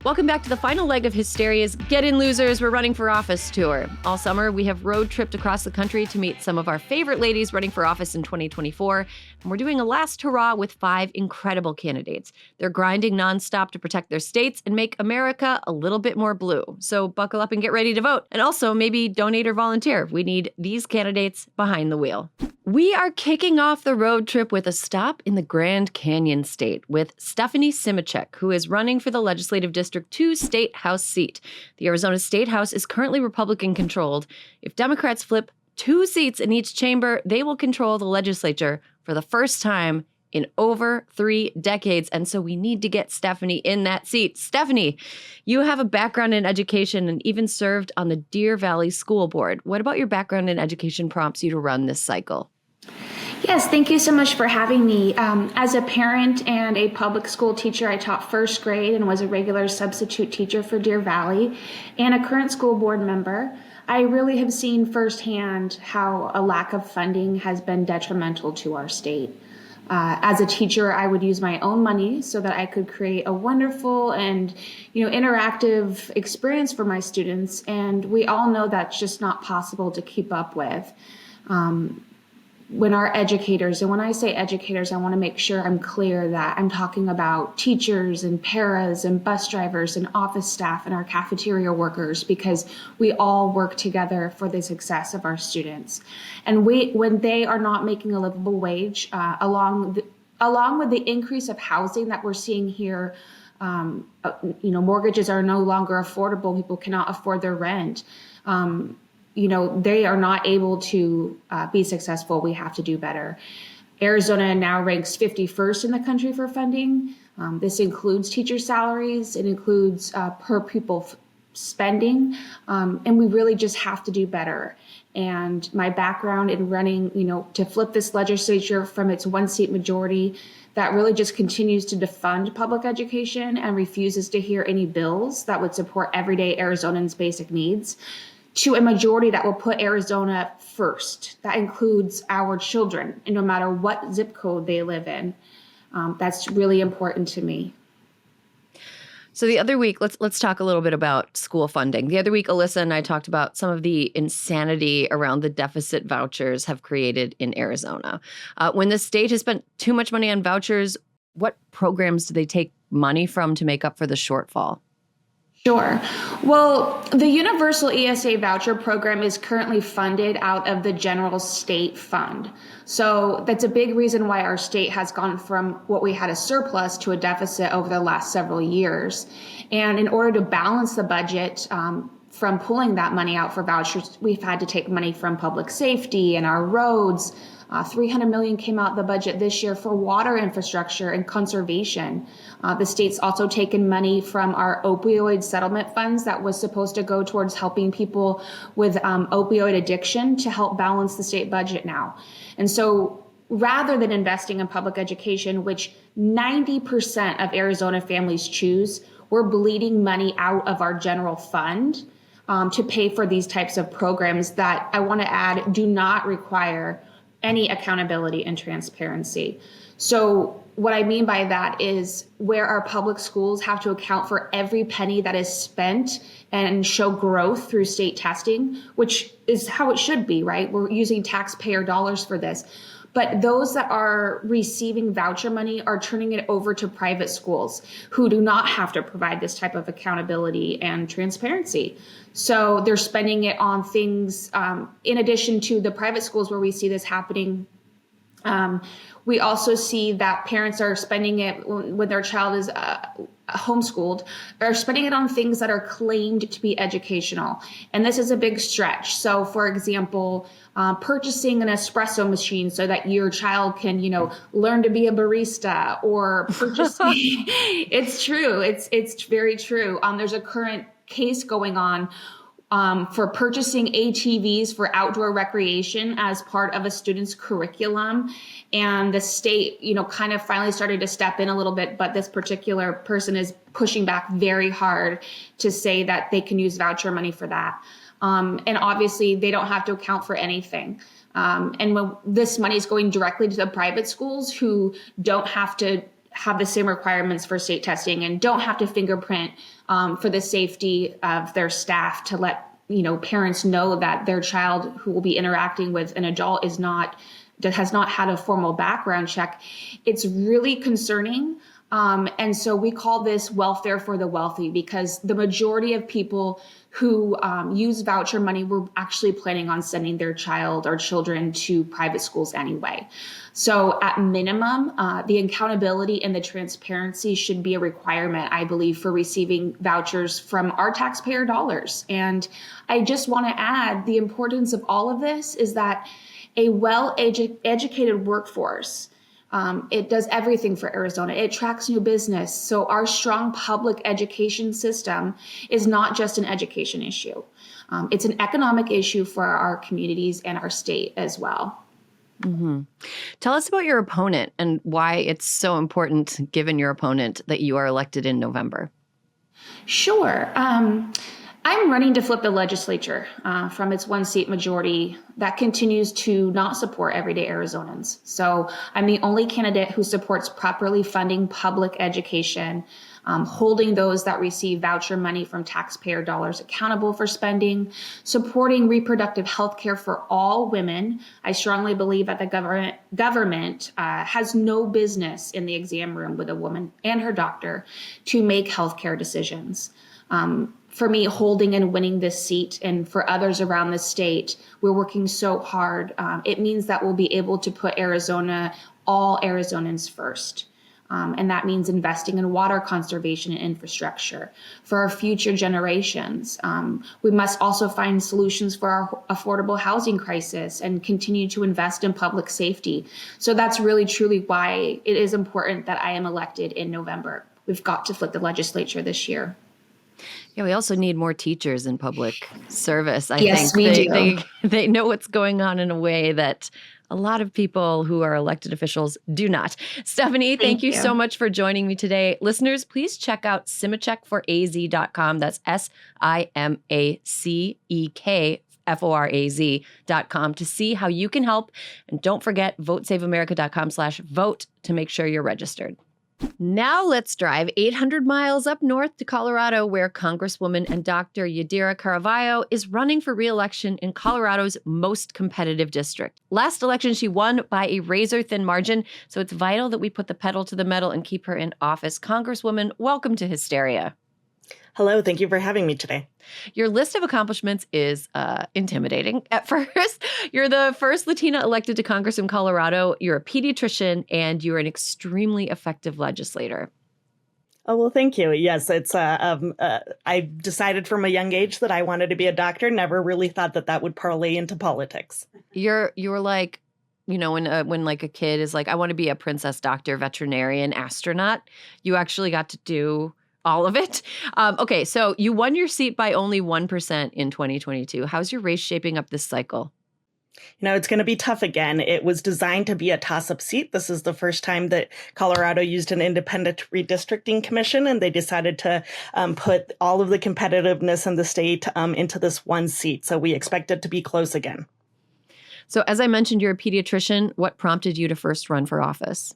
Welcome back to the final leg of Hysteria's Get In Losers, We're Running for Office tour. All summer, we have road tripped across the country to meet some of our favorite ladies running for office in 2024. And we're doing a last hurrah with 5 incredible candidates. They're grinding nonstop to protect their states and make America a little bit more blue. So buckle up and get ready to vote. And also maybe donate or volunteer. We need these candidates behind the wheel. We are kicking off the road trip with a stop in the Grand Canyon State with Stephanie Simacek, who is running for the Legislative District 2 State House seat. The Arizona State House is currently Republican-controlled. If Democrats flip 2 seats in each chamber, they will control the legislature for the first time in over 3 decades. And so we need to get Stephanie in that seat. Stephanie, you have a background in education and even served on the Deer Valley School Board. What about your background in education prompts you to run this cycle? Yes, thank you so much for having me. As a parent and a public school teacher, I taught first grade and was a regular substitute teacher for Deer Valley and a current school board member. I really have seen firsthand how a lack of funding has been detrimental to our state. As a teacher, I would use my own money so that I could create a wonderful and, interactive experience for my students. And we all know that's just not possible to keep up with. When our educators, and when I say educators, I want to make sure I'm clear that I'm talking about teachers and paras and bus drivers and office staff and our cafeteria workers, because we all work together for the success of our students. And when they are not making a livable wage, along with the increase of housing that we're seeing here, mortgages are no longer affordable. People cannot afford their rent. They are not able to be successful. We have to do better. Arizona now ranks 51st in the country for funding. This includes teacher salaries. It includes per pupil spending. And we really just have to do better. And my background in running, to flip this legislature from its 1-seat majority that really just continues to defund public education and refuses to hear any bills that would support everyday Arizonans' basic needs, to a majority that will put Arizona first. That includes our children, and no matter what zip code they live in. That's really important to me. So the other week, let's talk a little bit about school funding. The other week, Alyssa and I talked about some of the insanity around the deficit vouchers have created in Arizona. When the state has spent too much money on vouchers, what programs do they take money from to make up for the shortfall? Sure. Well, the Universal ESA voucher program is currently funded out of the general state fund. So that's a big reason why our state has gone from what we had a surplus to a deficit over the last several years. And in order to balance the budget, from pulling that money out for vouchers, we've had to take money from public safety and our roads. $300 million came out of the budget this year for water infrastructure and conservation. The state's also taken money from our opioid settlement funds that was supposed to go towards helping people with opioid addiction to help balance the state budget now. And so rather than investing in public education, which 90% of Arizona families choose, we're bleeding money out of our general fund to pay for these types of programs that, I want to add, do not require any accountability and transparency. So what I mean by that is where our public schools have to account for every penny that is spent and show growth through state testing, which is how it should be, right? We're using taxpayer dollars for this. But those that are receiving voucher money are turning it over to private schools who do not have to provide this type of accountability and transparency. So they're spending it on things, in addition to the private schools where we see this happening. We also see that parents are spending it when their child is homeschooled, are spending it on things that are claimed to be educational. And this is a big stretch. So for example, purchasing an espresso machine so that your child can, learn to be a barista, or purchasing, it's true. It's very true. There's a current case going on for purchasing ATVs for outdoor recreation as part of a student's curriculum. And the state, kind of finally started to step in a little bit, but this particular person is pushing back very hard to say that they can use voucher money for that. And obviously they don't have to account for anything. And when this money is going directly to the private schools who don't have to have the same requirements for state testing and don't have to fingerprint for the safety of their staff to let parents know that their child who will be interacting with an adult has not had a formal background check. It's really concerning. And so we call this welfare for the wealthy, because the majority of people who use voucher money were actually planning on sending their child or children to private schools anyway. So at minimum, the accountability and the transparency should be a requirement, I believe, for receiving vouchers from our taxpayer dollars. And I just want to add, the importance of all of this is that a well-educated workforce, it does everything for Arizona. It attracts new business. So our strong public education system is not just an education issue. It's an economic issue for our communities and our state as well. Mm-hmm. Tell us about your opponent and why it's so important, given your opponent, that you are elected in November. Sure. I'm running to flip the legislature from its one-seat majority that continues to not support everyday Arizonans. So I'm the only candidate who supports properly funding public education, holding those that receive voucher money from taxpayer dollars accountable for spending, supporting reproductive health care for all women. I strongly believe that the government has no business in the exam room with a woman and her doctor to make healthcare decisions. For me, holding and winning this seat, and for others around the state, we're working so hard. It means that we'll be able to put all Arizonans first. And that means investing in water conservation and infrastructure for our future generations. We must also find solutions for our affordable housing crisis and continue to invest in public safety. So that's really, truly why it is important that I am elected in November. We've got to flip the legislature this year. Yeah, we also need more teachers in public service. I Yes, think we do. they know what's going on in a way that a lot of people who are elected officials do not. Stephanie, thank you so much for joining me today. Listeners, please check out simacekforaz.com. That's SIMACEKFORAZ.com to see how you can help. And don't forget, votesaveamerica.com/vote to make sure you're registered. Now let's drive 800 miles up north to Colorado, where Congresswoman and Dr. Yadira Caraveo is running for re-election in Colorado's most competitive district. Last election, she won by a razor-thin margin, so it's vital that we put the pedal to the metal and keep her in office. Congresswoman, welcome to Hysteria. Hello, thank you for having me today. Your list of accomplishments is intimidating. At first, you're the first Latina elected to Congress in Colorado. You're a pediatrician, and you're an extremely effective legislator. Oh, well, thank you. Yes, it's I decided from a young age that I wanted to be a doctor. Never really thought that would parlay into politics. You're like, when like a kid is like, I want to be a princess, doctor, veterinarian, astronaut. You actually got to do all of it. Okay, so you won your seat by only 1% in 2022. How's your race shaping up this cycle? It's going to be tough again. It was designed to be a toss-up seat. This is the first time that Colorado used an independent redistricting commission, and they decided to put all of the competitiveness in the state into this one seat. So we expect it to be close again. So as I mentioned, you're a pediatrician. What prompted you to first run for office?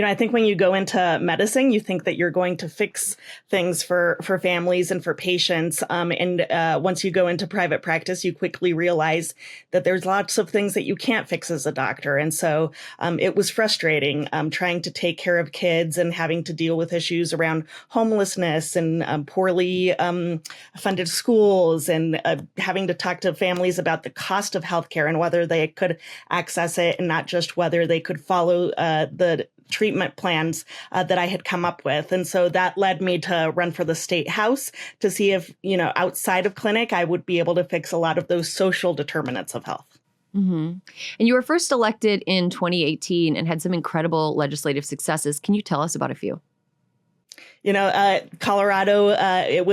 I think when you go into medicine, you think that you're going to fix things for families and for patients. And once you go into private practice, you quickly realize that there's lots of things that you can't fix as a doctor. And so it was frustrating trying to take care of kids and having to deal with issues around homelessness and poorly funded schools and having to talk to families about the cost of healthcare and whether they could access it and not just whether they could follow the treatment plans that I had come up with. And so that led me to run for the state house to see if, outside of clinic, I would be able to fix a lot of those social determinants of health. Mm-hmm. And you were first elected in 2018 and had some incredible legislative successes. Can you tell us about a few? Colorado,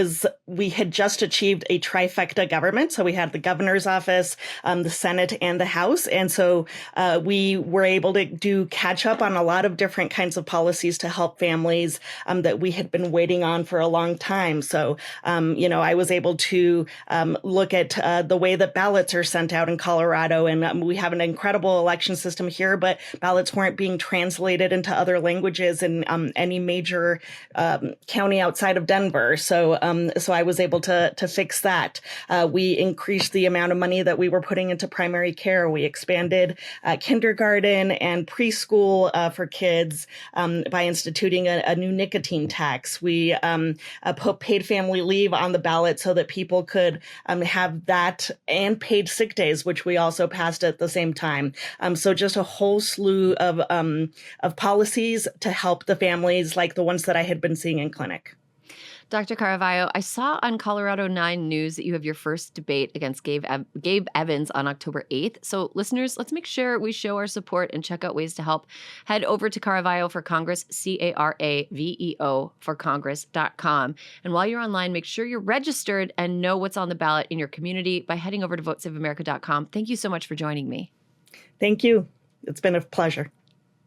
we had just achieved a trifecta government. So we had the governor's office, the Senate, and the House. And so we were able to do catch up on a lot of different kinds of policies to help families that we had been waiting on for a long time. So, I was able to look at the way that ballots are sent out in Colorado. And we have an incredible election system here, but ballots weren't being translated into other languages in any major county outside of Denver. So I was able to fix that. We increased the amount of money that we were putting into primary care. We expanded kindergarten and preschool for kids by instituting a new nicotine tax. We put paid family leave on the ballot so that people could have that and paid sick days, which we also passed at the same time. So just a whole slew of policies to help the families like the ones that I had been seeing in clinic. Dr. Caraveo, I saw on Colorado 9 News that you have your first debate against Gabe Evans on October 8th. So listeners, let's make sure we show our support and check out ways to help. Head over to Caraveo for Congress, Caraveo for Congress.com. And while you're online, make sure you're registered and know what's on the ballot in your community by heading over to votesaveamerica.com. Thank you so much for joining me. Thank you. It's been a pleasure.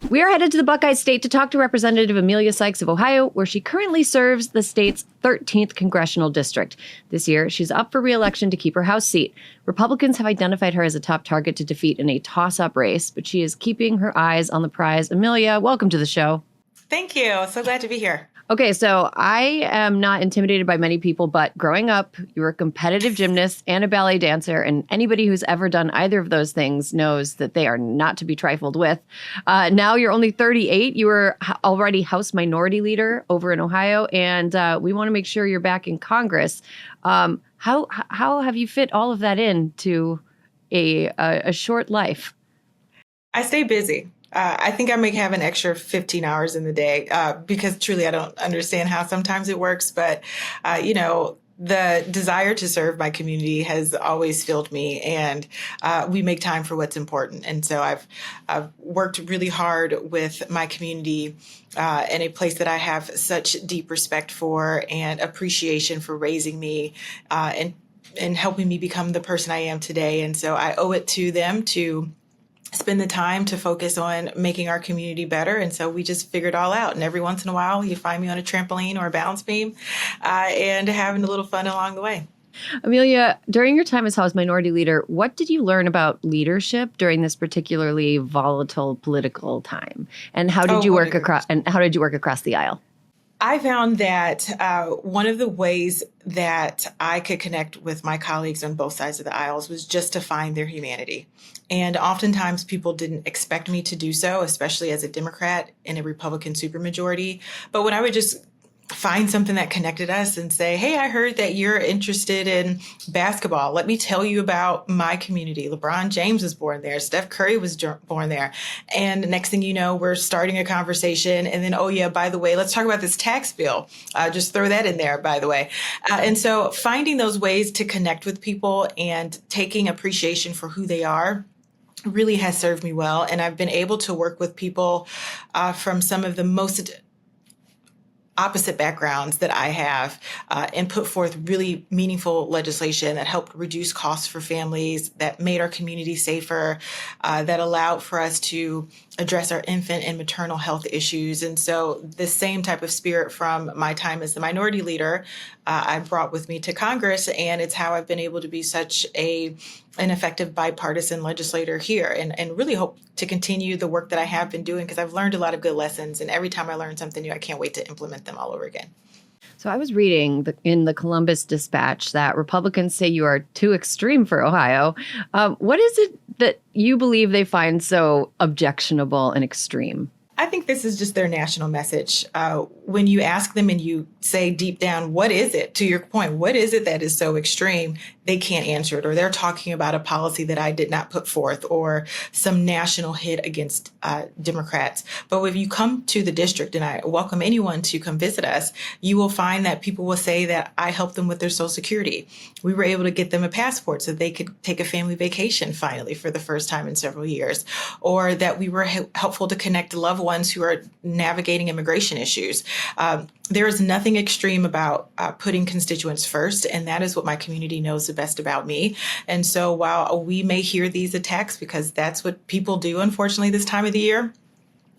We are headed to the Buckeye State to talk to Representative Emilia Sykes of Ohio, where she currently serves the state's 13th congressional district. This year, she's up for re-election to keep her House seat. Republicans have identified her as a top target to defeat in a toss-up race, but she is keeping her eyes on the prize. Emilia, welcome to the show. Thank you. So glad to be here. Okay, so I am not intimidated by many people, but growing up, you were a competitive gymnast and a ballet dancer, and anybody who's ever done either of those things knows that they are not to be trifled with. Now you're only 38. You were already House Minority Leader over in Ohio, and we want to make sure you're back in Congress. How have you fit all of that into a short life? I stay busy. I think I may have an extra 15 hours in the day because truly I don't understand how sometimes it works. But, the desire to serve my community has always filled me, and we make time for what's important. And so I've worked really hard with my community in a place that I have such deep respect for and appreciation for raising me and helping me become the person I am today. And so I owe it to them to spend the time to focus on making our community better. And so we just figured it all out. And every once in a while, you find me on a trampoline or a balance beam and having a little fun along the way. Emilia, during your time as House Minority Leader, what did you learn about leadership during this particularly volatile political time? And how did you work across the aisle? I found that one of the ways that I could connect with my colleagues on both sides of the aisles was just to find their humanity. And oftentimes people didn't expect me to do so, especially as a Democrat in a Republican supermajority. But when I would just find something that connected us and say, hey, I heard that you're interested in basketball. Let me tell you about my community. LeBron James was born there. Steph Curry was born there. And the next thing you know, we're starting a conversation. And then, oh, yeah, by the way, let's talk about this tax bill. Just throw that in there, by the way. And so finding those ways to connect with people and taking appreciation for who they are really has served me well. And I've been able to work with people from some of the most opposite backgrounds that I have and put forth really meaningful legislation that helped reduce costs for families, that made our community safer, that allowed for us to address our infant and maternal health issues. And so the same type of spirit from my time as the minority leader, I brought with me to Congress, and it's how I've been able to be such an effective bipartisan legislator here, and really hope to continue the work that I have been doing because I've learned a lot of good lessons. And every time I learn something new, I can't wait to implement them all over again. So I was reading in the Columbus Dispatch that Republicans say you are too extreme for Ohio. What is it that you believe they find so objectionable and extreme? I think this is just their national message. When you ask them and you say deep down, what is it? To your point, what is it that is so extreme? They can't answer it, or they're talking about a policy that I did not put forth or some national hit against Democrats. But if you come to the district, and I welcome anyone to come visit us, you will find that people will say that I helped them with their Social Security. We were able to get them a passport so they could take a family vacation finally for the first time in several years, or that we were helpful to connect loved ones who are navigating immigration issues. there is nothing extreme about putting constituents first, and that is what my community knows the best about me. And so while we may hear these attacks, because that's what people do, unfortunately, this time of the year,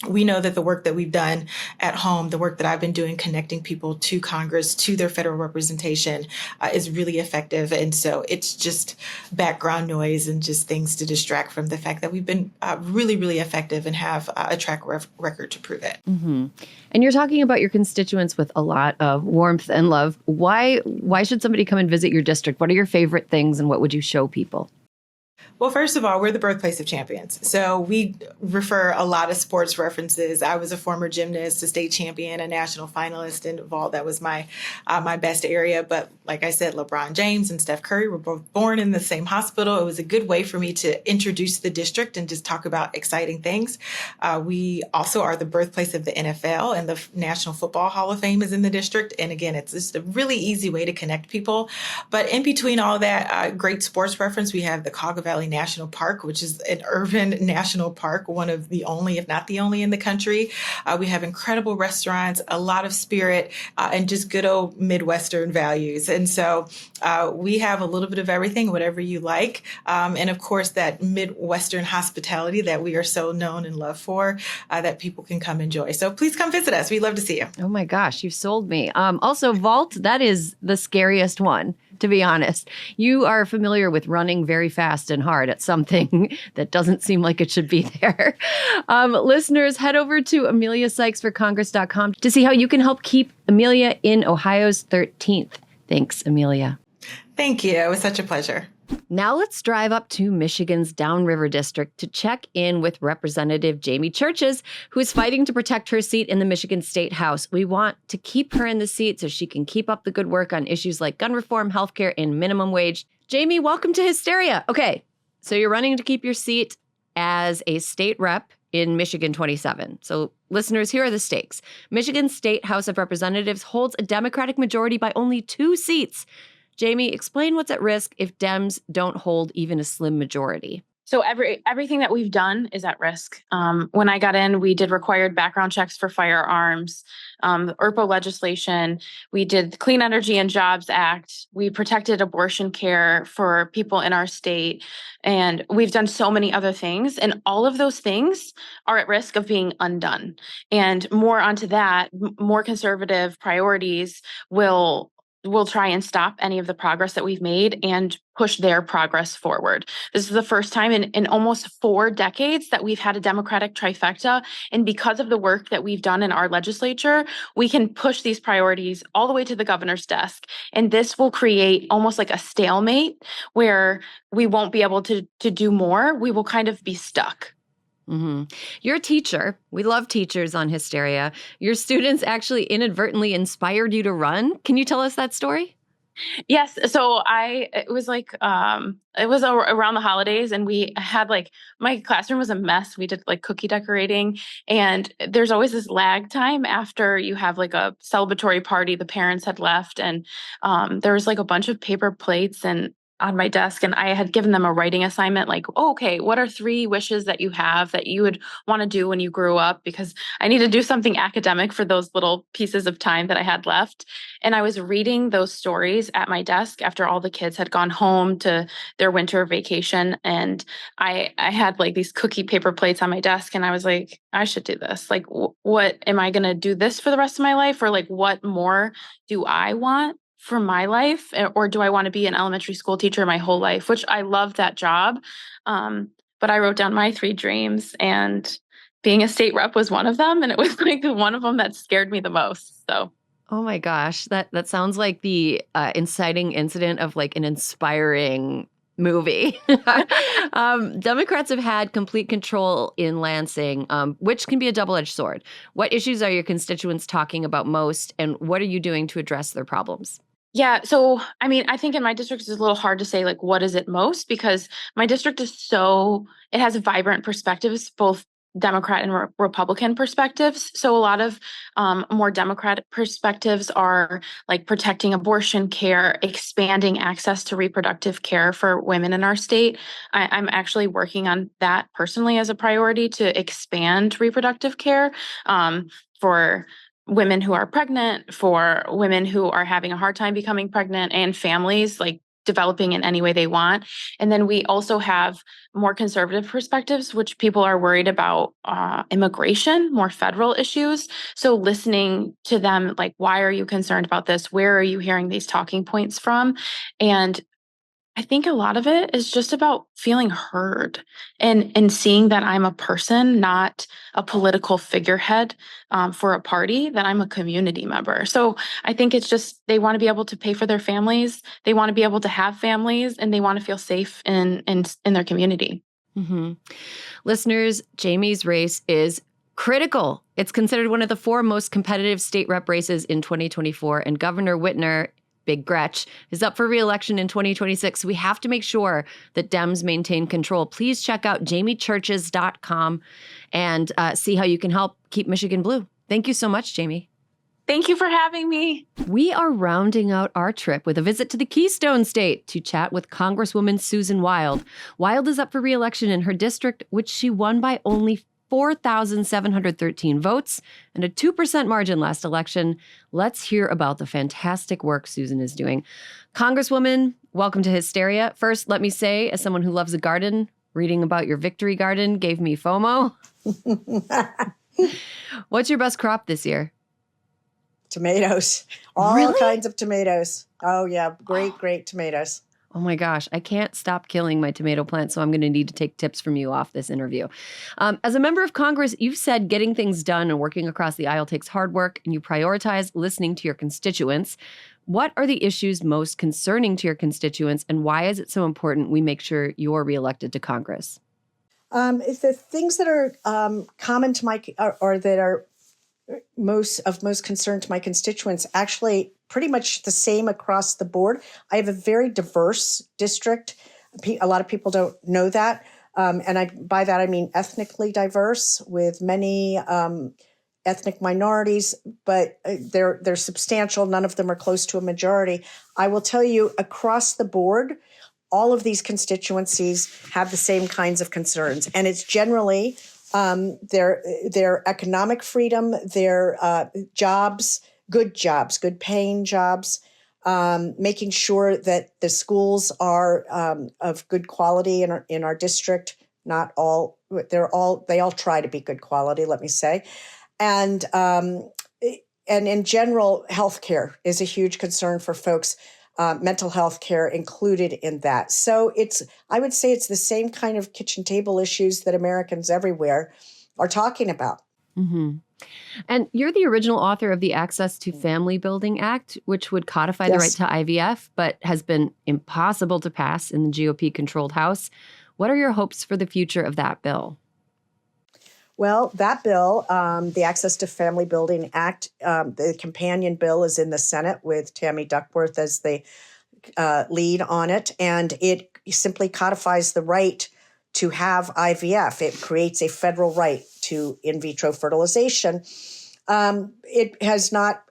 we know that the work that we've done at home, the work that I've been doing connecting people to Congress, to their federal representation, is really effective. And so it's just background noise and just things to distract from the fact that we've been really, really effective and have a track record to prove it. Mm-hmm. And you're talking about your constituents with a lot of warmth and love. Why should somebody come and visit your district? What are your favorite things and what would you show people? Well, first of all, we're the birthplace of champions. So we refer a lot of sports references. I was a former gymnast, a state champion, a national finalist in vault. That was my best area. But like I said, LeBron James and Steph Curry were both born in the same hospital. It was a good way for me to introduce the district and just talk about exciting things. We also are the birthplace of the NFL, and the National Football Hall of Fame is in the district. And again, it's just a really easy way to connect people. But in between all that, great sports reference, we have the Cauga Valley National Park, which is an urban national park, one of the only, if not the only in the country. We have incredible restaurants, a lot of spirit, and just good old Midwestern values. And so we have a little bit of everything, whatever you like. And of course, that Midwestern hospitality that we are so known and loved for, that people can come enjoy. So please come visit us. We'd love to see you. Oh my gosh, you sold me. Also, vault, that is the scariest one, to be honest. You are familiar with running very fast and hard at something that doesn't seem like it should be there. Listeners, head over to EmiliaSykesForCongress.com to see how you can help keep Emilia in Ohio's 13th. Thanks, Emilia. Thank you. It was such a pleasure. Now let's drive up to Michigan's Downriver District to check in with Representative Jaime Churches, who is fighting to protect her seat in the Michigan State House. We want to keep her in the seat so she can keep up the good work on issues like gun reform, healthcare, and minimum wage. Jaime, welcome to Hysteria. Okay, so you're running to keep your seat as a state rep in Michigan 27. So listeners, here are the stakes. Michigan State House of Representatives holds a Democratic majority by only 2 seats. Jaime, explain what's at risk if Dems don't hold even a slim majority. So everything that we've done is at risk. When I got in, we did required background checks for firearms, ERPO legislation. We did the Clean Energy and Jobs Act. We protected abortion care for people in our state. And we've done so many other things. And all of those things are at risk of being undone. And more onto that, more conservative priorities will try and stop any of the progress that we've made and push their progress forward. This is the first time in almost 4 decades that we've had a Democratic trifecta. And because of the work that we've done in our legislature, we can push these priorities all the way to the governor's desk. And this will create almost like a stalemate where we won't be able to do more. We will kind of be stuck. Mm-hmm. You're a teacher. We love teachers on Hysteria. Your students actually inadvertently inspired you to run. Can you tell us that story? Yes. So it was around the holidays, and we had my classroom was a mess. We did cookie decorating, and there's always this lag time after you have a celebratory party. The parents had left, and there was a bunch of paper plates and on my desk, and I had given them a writing assignment, okay, what are 3 wishes that you have that you would want to do when you grew up? Because I need to do something academic for those little pieces of time that I had left. And I was reading those stories at my desk after all the kids had gone home to their winter vacation. And I had these cookie paper plates on my desk, and I was like, I should do this. What am I going to do this for the rest of my life? Or what more do I want for my life? Or do I want to be an elementary school teacher my whole life, which I love that job. But I wrote down my 3 dreams, and being a state rep was one of them. And it was one of them that scared me the most. So. Oh my gosh, that sounds like the inciting incident of an inspiring movie. Democrats have had complete control in Lansing, which can be a double-edged sword. What issues are your constituents talking about most, and what are you doing to address their problems? Yeah. So, I think in my district, it's a little hard to say, what is it most? Because my district is it has vibrant perspectives, both Democrat and Republican perspectives. So a lot of more Democratic perspectives are protecting abortion care, expanding access to reproductive care for women in our state. I'm actually working on that personally as a priority to expand reproductive care for women who are pregnant, for women who are having a hard time becoming pregnant, and families like developing in any way they want. And then we also have more conservative perspectives, which people are worried about immigration, more federal issues. So listening to them, like, why are you concerned about this? Where are you hearing these talking points from? And I think a lot of it is just about feeling heard and seeing that I'm a person, not a political figurehead for a party, that I'm a community member. So I think it's just they want to be able to pay for their families, they want to be able to have families, and they want to feel safe in their community. Mm-hmm. Listeners, Jaime's race is critical. It's considered one of the 4 most competitive state rep races in 2024, and Governor Whitner, Big Gretch, is up for re-election in 2026. So we have to make sure that Dems maintain control. Please check out JaimeChurches.com and see how you can help keep Michigan blue. Thank you so much, Jaime. Thank you for having me. We are rounding out our trip with a visit to the Keystone State to chat with Congresswoman Susan Wild. Wild is up for re-election in her district, which she won by only 4,713 votes and a 2% margin last election. Let's hear about the fantastic work Susan is doing. Congresswoman, welcome to Hysteria. First, let me say, as someone who loves a garden, reading about your victory garden gave me FOMO. What's your best crop this year? Tomatoes. All Really? kinds of tomatoes. Oh, yeah. Great tomatoes. Oh my gosh, I can't stop killing my tomato plant, so I'm going to need to take tips from you off this interview. As a member of Congress, you've said getting things done and working across the aisle takes hard work, and you prioritize listening to your constituents. What are the issues most concerning to your constituents, and why is it so important we make sure you're reelected to Congress? The things that are common to my, or that are most concern to my constituents, actually pretty much the same across the board. I have a very diverse district. A lot of people don't know that. And by that, I mean ethnically diverse, with many ethnic minorities, but they're substantial. None of them are close to a majority. I will tell you, across the board, all of these constituencies have the same kinds of concerns. And it's generally their economic freedom, their jobs, good paying jobs, making sure that the schools are of good quality in our district. Not all, they all try to be good quality, let me say. And in general, healthcare is a huge concern for folks. Mental health care included in that. So I would say it's the same kind of kitchen table issues that Americans everywhere are talking about. Mm-hmm. And you're the original author of the Access to Family Building Act, which would codify the right to IVF, but has been impossible to pass in the GOP-controlled House. What are your hopes for the future of that bill? Well, that bill, the Access to Family Building Act, the companion bill is in the Senate with Tammy Duckworth as the lead on it, and it simply codifies the right to have IVF. It creates a federal right to in vitro fertilization. It has not,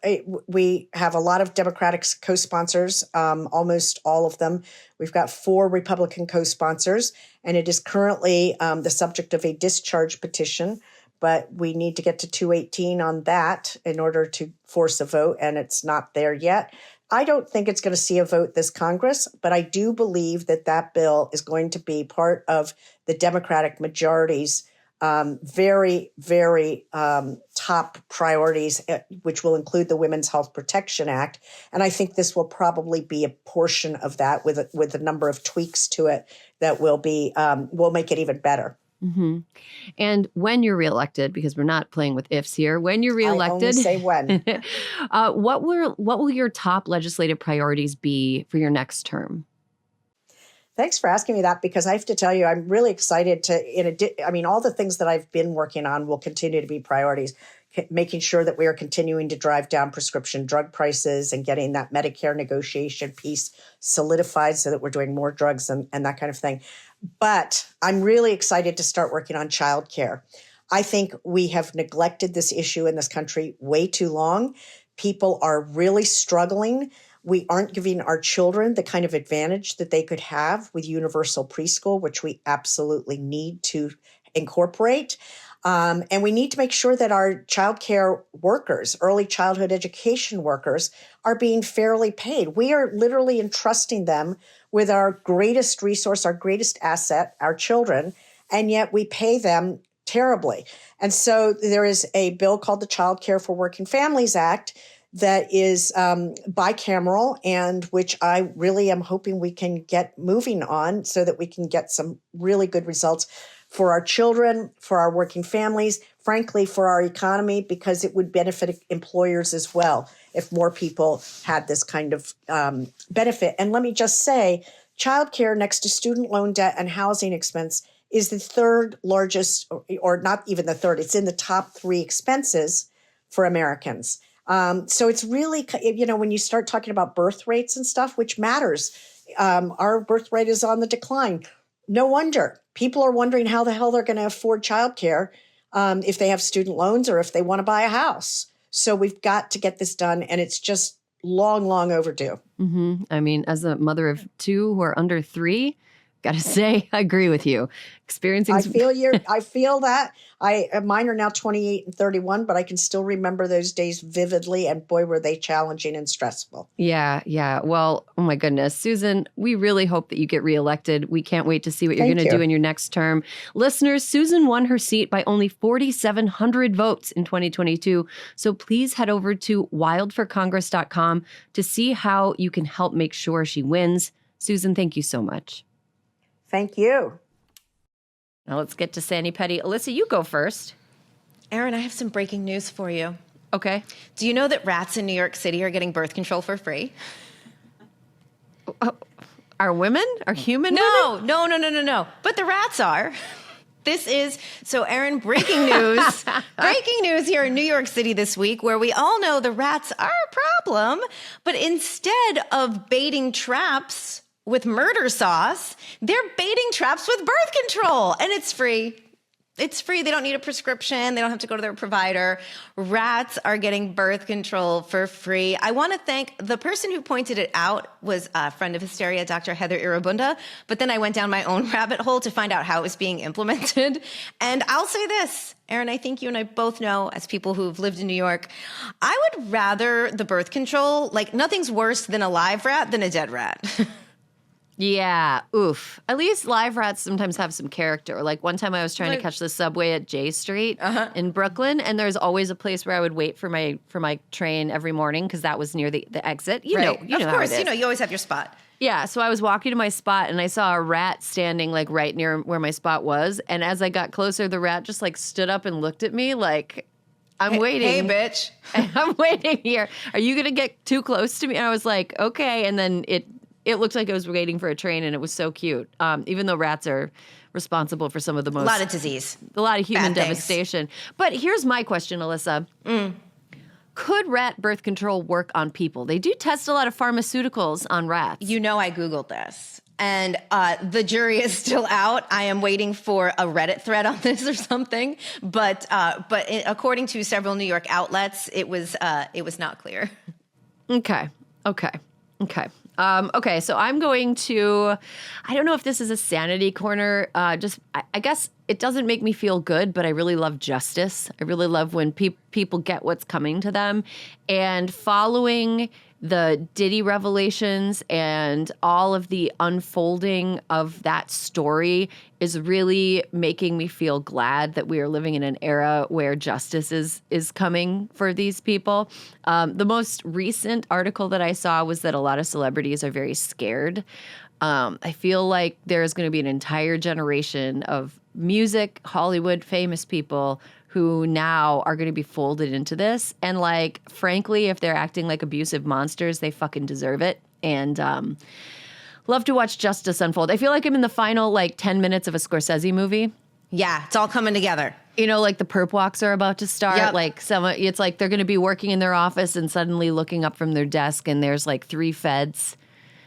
we have a lot of Democratic co-sponsors, almost all of them. We've got 4 Republican co-sponsors, and it is currently the subject of a discharge petition, but we need to get to 218 on that in order to force a vote, and it's not there yet. I don't think it's going to see a vote this Congress, but I do believe that bill is going to be part of the Democratic majority's very, very top priorities, which will include the Women's Health Protection Act. And I think this will probably be a portion of that with a number of tweaks to it that will make it even better. Mm-hmm. And when you're reelected, because we're not playing with ifs here, when you're reelected, I only say when. what will your top legislative priorities be for your next term? Thanks for asking me that, because I have to tell you, I'm really excited all the things that I've been working on will continue to be priorities, making sure that we are continuing to drive down prescription drug prices and getting that Medicare negotiation piece solidified so that we're doing more drugs and that kind of thing. But I'm really excited to start working on childcare. I think we have neglected this issue in this country way too long. People are really struggling. We aren't giving our children the kind of advantage that they could have with universal preschool, which we absolutely need to incorporate. And we need to make sure that our childcare workers, early childhood education workers, are being fairly paid. We are literally entrusting them with our greatest resource, our greatest asset, our children, and yet we pay them terribly. And so there is a bill called the Child Care for Working Families Act that is bicameral, and which I really am hoping we can get moving on so that we can get some really good results for our children, for our working families, frankly, for our economy, because it would benefit employers as well if more people had this kind of benefit. And let me just say, childcare next to student loan debt and housing expense is the third largest, or not even the third, it's in the top 3 expenses for Americans. So it's really, when you start talking about birth rates and stuff, which matters, our birth rate is on the decline. No wonder. People are wondering how the hell they're going to afford childcare if they have student loans or if they want to buy a house. So we've got to get this done, and it's just long, long overdue. Mm-hmm. I mean, as a mother of 2 who are under 3, gotta say, I agree with you. Experiencing, I feel that. Mine are now 28 and 31, but I can still remember those days vividly, and boy, were they challenging and stressful. Yeah. Well, oh my goodness, Susan, we really hope that you get reelected. We can't wait to see what you're going to do in your next term. Listeners, Susan won her seat by only 4,700 votes in 2022. So please head over to wildforcongress.com to see how you can help make sure she wins. Susan, thank you so much. Thank you. Now let's get to Sani Petty. Alyssa, you go first. Erin, I have some breaking news for you. Okay. Do you know that rats in New York City are getting birth control for free? Are women? Are human women? No. But the rats are. So Erin, breaking news. Breaking news here in New York City this week, where we all know the rats are a problem, but instead of baiting traps with murder sauce, they're baiting traps with birth control, and it's free. It's free. They don't need a prescription. They don't have to go to their provider. Rats are getting birth control for free. I want to thank the person who pointed it out was a friend of Hysteria, Dr. Heather Irabunda. But then I went down my own rabbit hole to find out how it was being implemented. And I'll say this, Erin, I think you and I both know, as people who've lived in New York, I would rather the birth control, like nothing's worse than a live rat than a dead rat. Yeah, oof. At least live rats sometimes have some character. Like one time I was trying to catch the subway at J Street in Brooklyn, and there's always a place where I would wait for my train every morning because that was near the exit. You know, of course, you always have your spot. Yeah, so I was walking to my spot and I saw a rat standing like right near where my spot was, and as I got closer, the rat just like stood up and looked at me like, I'm waiting. Hey, bitch. I'm waiting here. Are you gonna get too close to me? And I was like, okay, and then it looked like I was waiting for a train, and it was so cute. Even though rats are responsible for some of the most... A lot of disease. A lot of human devastation. But here's my question, Alyssa. Could rat birth control work on people? They do test a lot of pharmaceuticals on rats. You know I Googled this. And the jury is still out. I am waiting for a Reddit thread on this or something. But according to several New York outlets, it was not clear. Okay, so I'm going to, I don't know if this is a sanity corner. I guess it doesn't make me feel good, but I really love justice. I really love when people get what's coming to them. And following the Diddy revelations and all of the unfolding of that story is really making me feel glad that we are living in an era where justice is coming for these people. The most recent article that I saw was that a lot of celebrities are very scared. I feel like there's going to be an entire generation of music, Hollywood, famous people who now are going to be folded into this. And like, frankly, if they're acting like abusive monsters, they fucking deserve it. And love to watch justice unfold. I feel like I'm in the final 10 minutes of a Scorsese movie. Yeah, it's all coming together. You know, like the perp walks are about to start. Yep. It's like they're going to be working in their office and suddenly looking up from their desk and there's 3 feds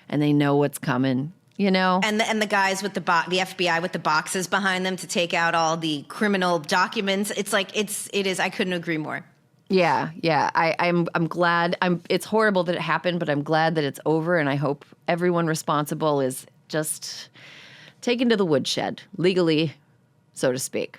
and they know what's coming. You know, and the guys with the FBI with the boxes behind them to take out all the criminal documents. It's it is. I couldn't agree more. Yeah. I'm glad. It's horrible that it happened, but I'm glad that it's over, and I hope everyone responsible is just taken to the woodshed legally, so to speak.